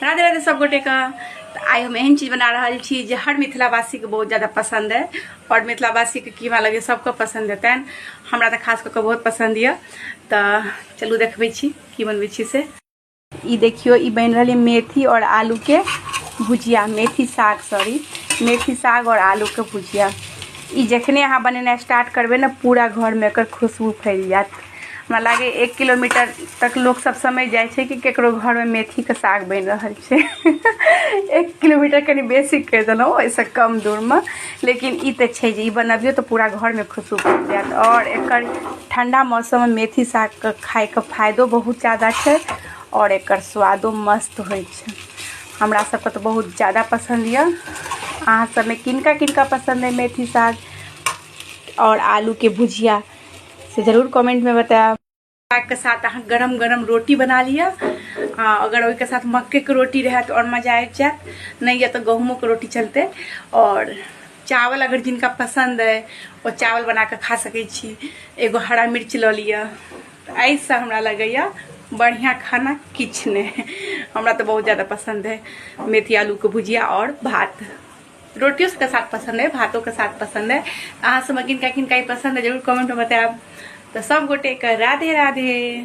राधे राधे सब गोटे का। आई हम एहन चीज बना रहा छी जे हर मिथिलावासी के बहुत ज्यादा पसंद है और मिथिलावासी के कीमा लगे सबको पसंद है, तेन हमरा तो खास करके बहुत पसंद है। तो चलू देखबे छी की बनबै छी से। ई देखियो ई बन रही मेथी और आलू के भुजिया, मेथी साग मेथी साग और आलू के भुजिया। ई जखने अहाँ बनेना स्टार्ट करबे ना पूरा घर में एकर खुशबू फैल जात। हमरा लागे 1 किलोमीटर तक लोग सब समझ जाए छे कि केकरो घर में मेथी के साग बन रहल छे। 1 किलोमीटर कनी बेसी कह देलहुँ, ऐसे कम दूर में, लेकिन ई तो छे जे ई बनबियो तो पूरा घर में खुशबू फैल जात। और एकर ठंडा मौसम में मेथी साग के खाए के फायदो बहुत ज़्यादा छे और एकर स्वादो मस्त होइ छे। हमरा सबके तो बहुत ज़्यादा पसंद है। अहाँ सब में किनका किनका पसंद है मेथी साग और आलू के भुजिया से जरूर कमेंट में बताया। साग के साथ अहाँ गरम गरम रोटी बना लिया। अगर ओहि के साथ मक्के के रोटी रहे तो और मजा आ जात, नहीं है तो गहूमों के रोटी चलते। और चावल अगर जिनका पसंद है वो चावल बना के खा सके छी। एगो हरा मिर्च ल लिया। ऐसा हमरा लगैया बढ़िया खाना किछ नहीं। हमरा तो बहुत ज़्यादा पसंद है मेथी आलू के भुजिया और भात। रोटियों के साथ पसंद है, भातों के साथ पसंद है। अहाँ सब किनका किनका पसंद है जरूर कमेंट में बताया। तो सब गोटे का राधे राधे।